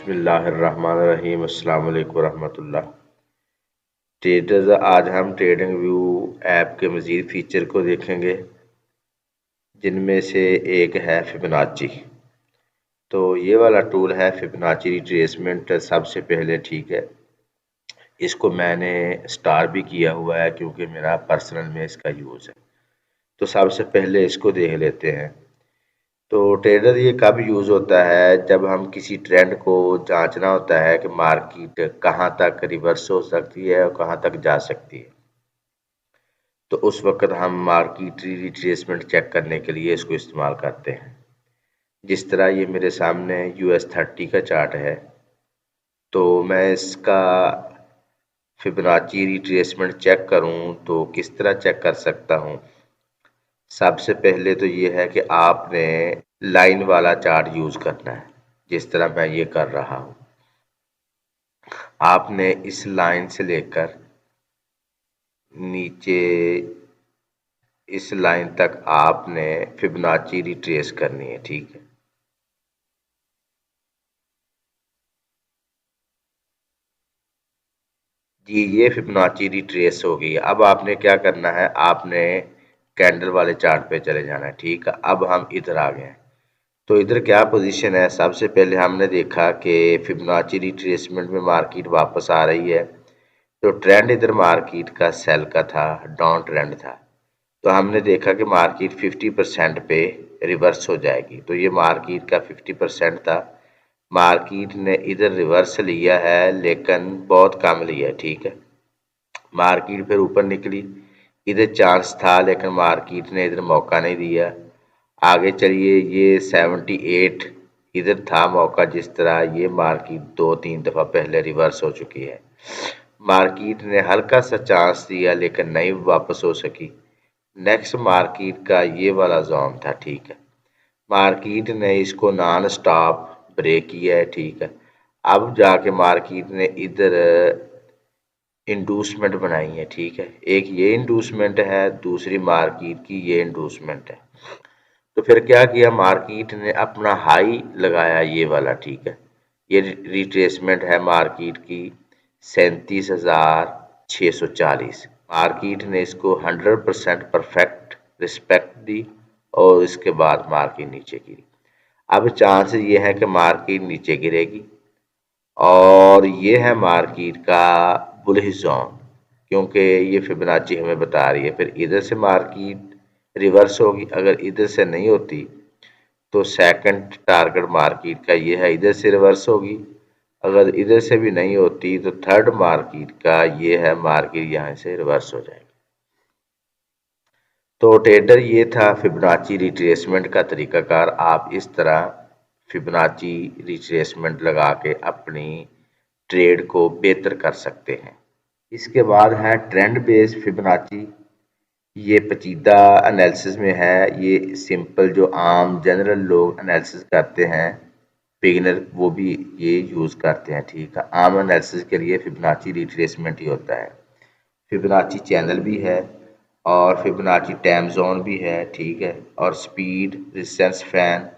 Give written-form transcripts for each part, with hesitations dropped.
बिस्मिल्लाहिर्रहमानिर्रहीम। अस्सलाम वालेकुम रहमतुल्लाह। ट्रेडर्स, आज हम ट्रेडिंग व्यू ऐप के मज़ीद फ़ीचर को देखेंगे, जिनमें से एक है फिबोनाची। तो ये वाला टूल है फिबोनाची रिट्रेसमेंट। सबसे पहले ठीक है, इसको मैंने स्टार भी किया हुआ है क्योंकि मेरा पर्सनल में इसका यूज़ है। तो सबसे पहले इसको देख लेते हैं। तो ट्रेडर ये कब यूज़ होता है, जब हम किसी ट्रेंड को जांचना होता है कि मार्केट कहाँ तक रिवर्स हो सकती है और कहाँ तक जा सकती है। तो उस वक्त हम मार्केट रिट्रेसमेंट चेक करने के लिए इसको इस्तेमाल करते हैं। जिस तरह ये मेरे सामने US30 का चार्ट है, तो मैं इसका फिबोनाची रिट्रेसमेंट चेक करूं तो किस तरह चेक कर सकता हूं। सबसे पहले तो ये है कि आपने लाइन वाला चार्ट यूज़ करना है, जिस तरह मैं ये कर रहा हूँ। आपने इस लाइन से लेकर नीचे इस लाइन तक आपने फिबोनाची रिट्रेस करनी है, ठीक है। जी, ये फिबोनाची रिट्रेस हो गई। अब आपने क्या करना है, आपने कैंडल वाले चार्ट पे चले जाना है, ठीक है। अब हम इधर आ गए हैं, तो इधर क्या पोजीशन है। सबसे पहले हमने देखा कि फिबोनाची रिट्रेसमेंट में मार्केट वापस आ रही है। तो ट्रेंड इधर मार्केट का सेल का था, डाउन ट्रेंड था। तो हमने देखा कि मार्केट 50% पे रिवर्स हो जाएगी। तो ये मार्केट का 50% था। मार्केट ने इधर रिवर्स लिया है, लेकिन बहुत कम लिया है, ठीक है। मार्केट फिर ऊपर निकली, इधर चांस था, लेकिन मार्केट ने इधर मौका नहीं दिया। आगे चलिए, ये 78 इधर था मौका। जिस तरह ये मार्केट 2-3 दफ़ा पहले रिवर्स हो चुकी है। मार्केट ने हल्का सा चांस दिया, लेकिन नहीं वापस हो सकी। नेक्स्ट मार्केट का ये वाला जोन था, ठीक है। मार्केट ने इसको नॉन स्टॉप ब्रेक किया है, ठीक है। अब जाके मार्केट ने इधर इंडूसमेंट बनाई है, ठीक है। एक ये इंडूसमेंट है, दूसरी मार्केट की ये इंडूसमेंट है। तो फिर क्या किया, मार्केट ने अपना हाई लगाया ये वाला, ठीक है। ये रिट्रेसमेंट है मार्केट की 37,640। मार्केट ने इसको 100% परफेक्ट रिस्पेक्ट दी और इसके बाद मार्केट नीचे गिरी। अब चांस ये है कि मार्केट नीचे गिरेगी और ये है मार्केट का बुलिश जोन, क्योंकि ये फिबोनाची हमें बता रही है। फिर इधर से मार्केट रिवर्स होगी। अगर इधर से नहीं होती तो सेकंड टारगेट मार्केट का ये है, इधर से रिवर्स होगी। अगर इधर से भी नहीं होती तो थर्ड मार्केट का ये है, मार्केट यहाँ से रिवर्स हो जाएगी। तो ट्रेडर, ये था फिबोनाची रिट्रेसमेंट का तरीकाकार। आप इस तरह फिबोनाची रिट्रेसमेंट लगा के अपनी ट्रेड को बेहतर कर सकते हैं। इसके बाद है ट्रेंड बेस्ड फिबोनाची। ये पेचीदा एनालिसिस में है। ये सिंपल जो आम जनरल लोग एनालिसिस करते हैं, बिगिनर, वो भी ये यूज़ करते हैं, ठीक है। आम एनालिसिस के लिए फिबोनाची रिट्रेसमेंट ही होता है। फिबोनाची चैनल भी है और फिबोनाची टाइम जोन भी है, ठीक है। और स्पीड रेजिस्टेंस फैन,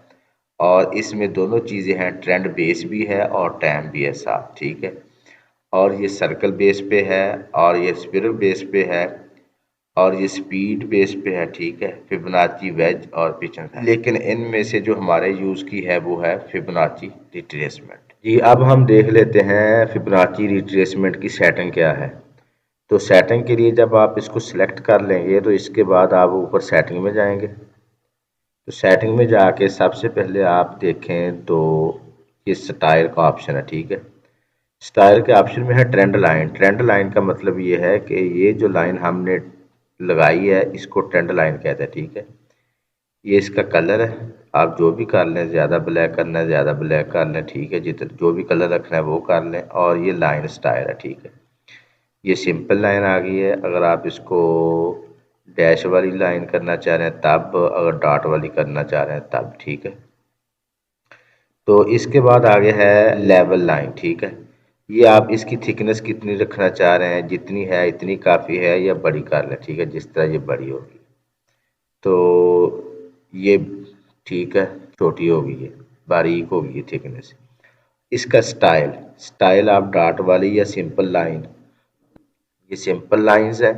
और इसमें दोनों चीज़ें हैं। ट्रेंड बेस भी है और टाइम भी है साथ, ठीक है। और ये सर्कल बेस पे है और ये स्पिरल बेस पे है और ये स्पीड बेस पे है, ठीक है। फिबोनाची वेज और पिचन है, लेकिन इनमें से जो हमारे यूज़ की है वो है फिबोनाची रिट्रेसमेंट। जी, अब हम देख लेते हैं फिबोनाची रिट्रेसमेंट की सेटिंग क्या है। तो सेटिंग के लिए जब आप इसको सिलेक्ट कर लेंगे तो इसके बाद आप ऊपर सेटिंग में जाएंगे। तो सेटिंग में जाके सबसे पहले आप देखें तो ये स्टाइल का ऑप्शन है, ठीक है। स्टाइल के ऑप्शन में है ट्रेंड लाइन। ट्रेंड लाइन का मतलब ये है कि ये जो लाइन हमने लगाई है इसको ट्रेंड लाइन कहते हैं, ठीक है। ये इसका कलर है। आप जो भी कर लें, ज़्यादा ब्लैक करना है ज़्यादा ब्लैक कर लें, ठीक है। जितना जो भी कलर रखना है वो कर लें। और ये लाइन स्टाइल है, ठीक है। ये सिंपल लाइन आ गई है। अगर आप इसको डैश वाली लाइन करना चाह रहे हैं तब, अगर डॉट वाली करना चाह रहे हैं तब, ठीक है। तो इसके बाद आगे है लेवल लाइन, ठीक है। ये आप इसकी थिकनेस कितनी रखना चाह रहे हैं, जितनी है इतनी काफ़ी है, या बड़ी कर लें, ठीक है। जिस तरह ये बड़ी होगी तो ये ठीक है, छोटी होगी, ये बारीक होगी ये थिकनेस। इसका स्टाइल, स्टाइल आप डॉट वाली या सिंपल लाइन, ये सिंपल लाइंस है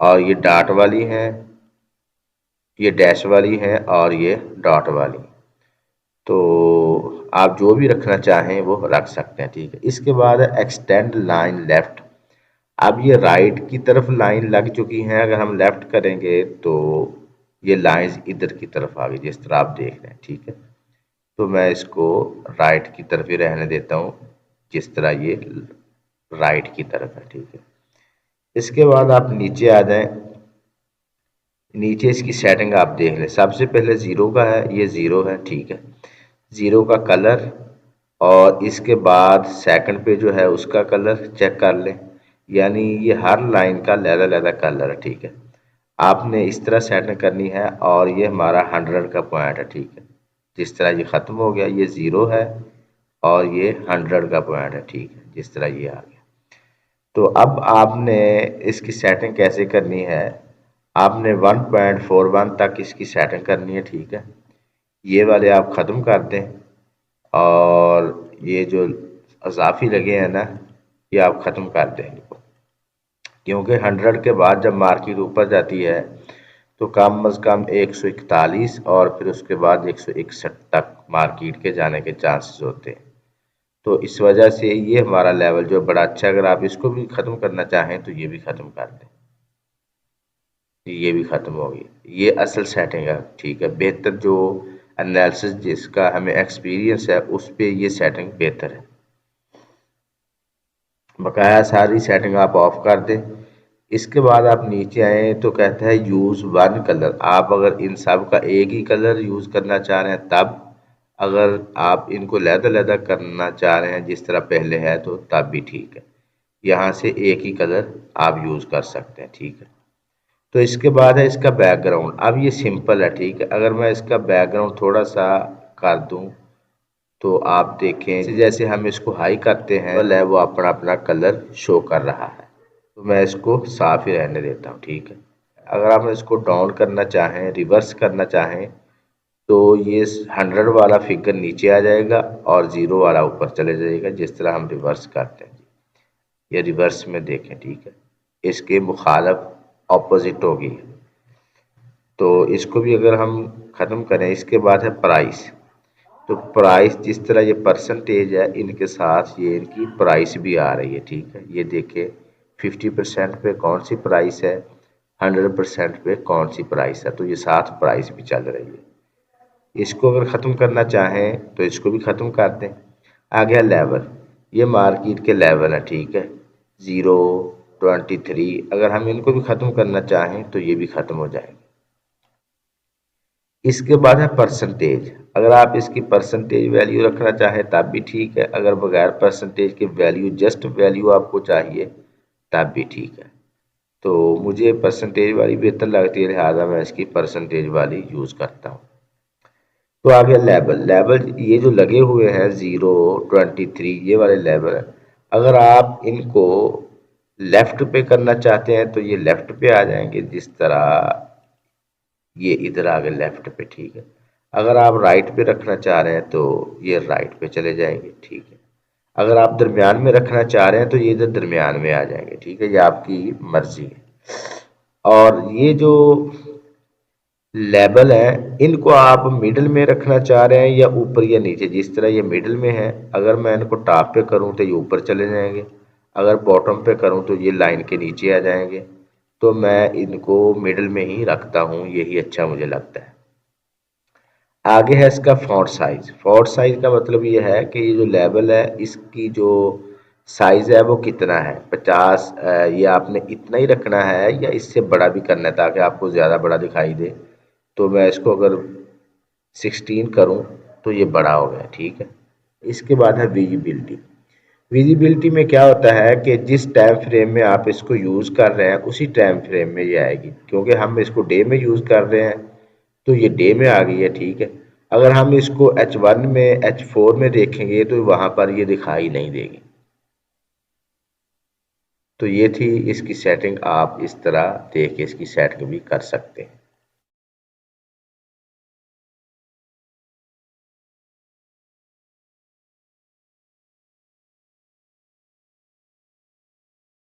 और ये डॉट वाली हैं, ये डैश वाली हैं और ये डॉट वाली। तो आप जो भी रखना चाहें वो रख सकते हैं, ठीक है। इसके बाद है एक्सटेंड लाइन लेफ्ट। अब ये राइट की तरफ लाइन लग चुकी हैं, अगर हम लेफ्ट करेंगे तो ये लाइंस इधर की तरफ आ गई, जिस तरह आप देख रहे हैं, ठीक है। तो मैं इसको राइट की तरफ ही रहने देता हूँ, जिस तरह ये राइट की तरफ है, ठीक है। इसके बाद आप नीचे आ जाएं, नीचे इसकी सेटिंग आप देख लें। सबसे पहले ज़ीरो का है, ये ज़ीरो है, ठीक है। ज़ीरो का कलर और इसके बाद सेकंड पे जो है उसका कलर चेक कर लें, यानी ये हर लाइन का अलग-अलग कलर है, ठीक है। आपने इस तरह सेटिंग करनी है और ये हमारा 100 का पॉइंट है, ठीक है। जिस तरह ये ख़त्म हो गया, ये ज़ीरो है और ये 100 का पॉइंट है, ठीक है, जिस तरह ये आ गया। तो अब आपने इसकी सेटिंग कैसे करनी है, आपने 1.41 तक इसकी सेटिंग करनी है, ठीक है। ये वाले आप ख़त्म कर दें और ये जो अजाफी लगे हैं ना, ये आप ख़त्म कर दें इनको, क्योंकि 100 के बाद जब मार्केट ऊपर जाती है तो कम अज़ कम 141 और फिर उसके बाद 161 तक मार्केट के जाने के चांसेस होते हैं। तो इस वजह से ये हमारा लेवल जो बड़ा अच्छा है, अगर आप इसको भी ख़त्म करना चाहें तो ये भी ख़त्म कर दें, ये भी ख़त्म हो गई। ये असल सेटिंग है, ठीक है। बेहतर जो एनालिसिस जिसका हमें एक्सपीरियंस है उस पे ये सेटिंग बेहतर है। बकाया सारी सेटिंग आप ऑफ कर दें। इसके बाद आप नीचे आए तो कहता है यूज़ वन कलर। आप अगर इन सब का एक ही कलर यूज़ करना चाह रहे हैं तब, अगर आप इनको लहदा करना चाह रहे हैं जिस तरह पहले है तो तब भी ठीक है। यहाँ से एक ही कलर आप यूज़ कर सकते हैं, ठीक है। तो इसके बाद है इसका बैकग्राउंड। अब ये सिंपल है, ठीक है। अगर मैं इसका बैकग्राउंड थोड़ा सा कर दूं तो आप देखें जैसे हम इसको हाई करते हैं वो अपना अपना कलर शो कर रहा है। तो मैं इसको साफ ही रहने देता हूँ, ठीक है। अगर आप इसको डाउन करना चाहें, रिवर्स करना चाहें तो ये 100 वाला फिगर नीचे आ जाएगा और 0 वाला ऊपर चले जाएगा, जिस तरह हम रिवर्स करते हैं। ये रिवर्स में देखें, ठीक है, इसके मुखालफ ऑपोजिट होगी। तो इसको भी अगर हम ख़त्म करें, इसके बाद है प्राइस। तो प्राइस जिस तरह ये परसेंटेज है इनके साथ ये इनकी प्राइस भी आ रही है, ठीक है। ये देखिए 50% पे कौन सी प्राइस है, 100% पे कौन सी प्राइस है, तो ये साथ प्राइस भी चल रही है। इसको अगर ख़त्म करना चाहें तो इसको भी ख़त्म कर दें। आ गया लेवल, ये मार्केट के लेवल है, ठीक है। 0, 23, अगर हम इनको भी ख़त्म करना चाहें तो ये भी ख़त्म हो जाएंगे। इसके बाद है परसेंटेज। अगर आप इसकी परसेंटेज वैल्यू रखना चाहें तब भी ठीक है, अगर बगैर परसेंटेज के वैल्यू जस्ट वैल्यू आपको चाहिए तब भी ठीक है। तो मुझे परसेंटेज वाली बेहतर लगती है, लिहाजा मैं इसकी परसेंटेज वाली यूज़ करता हूँ। तो आ गया लेवल। लेवल ये जो लगे हुए हैं 0, 23, ये वाले लेवल, अगर आप इनको लेफ्ट पे करना चाहते हैं तो ये लेफ्ट पे आ जाएंगे, जिस तरह ये इधर आ गए लेफ्ट पे, ठीक है। अगर आप राइट पे रखना चाह रहे हैं तो ये राइट पे चले जाएंगे, ठीक है। अगर आप दरमियान में रखना चाह रहे हैं तो ये इधर दरमियान में आ जाएंगे, ठीक है। ये आपकी मर्जी है। और ये जो लेवल है इनको आप मिडल में रखना चाह रहे हैं या ऊपर या नीचे, जिस तरह ये मिडल में है, अगर मैं इनको टॉप पे करूं तो ये ऊपर चले जाएंगे, अगर बॉटम पे करूं तो ये लाइन के नीचे आ जाएंगे। तो मैं इनको मिडल में ही रखता हूं, यही अच्छा मुझे लगता है। आगे है इसका फॉन्ट साइज। फॉन्ट साइज का मतलब ये है कि ये जो लेवल है इसकी जो साइज है वो कितना है, 50 ये आपने इतना ही रखना है या इससे बड़ा भी करना है ताकि आपको ज़्यादा बड़ा दिखाई दे। तो मैं इसको अगर 16 करूं तो ये बड़ा हो गया, ठीक है। इसके बाद है विजिबिलिटी। विजिबिलिटी में क्या होता है कि जिस टाइम फ्रेम में आप इसको यूज़ कर रहे हैं उसी टाइम फ्रेम में ये आएगी, क्योंकि हम इसको डे में यूज़ कर रहे हैं तो ये डे में आ गई है, ठीक है। अगर हम इसको H1 में, H4 में देखेंगे तो वहां पर ये दिखाई नहीं देगी। तो ये थी इसकी सेटिंग, आप इस तरह देख के इसकी सेटिंग भी कर सकते हैं।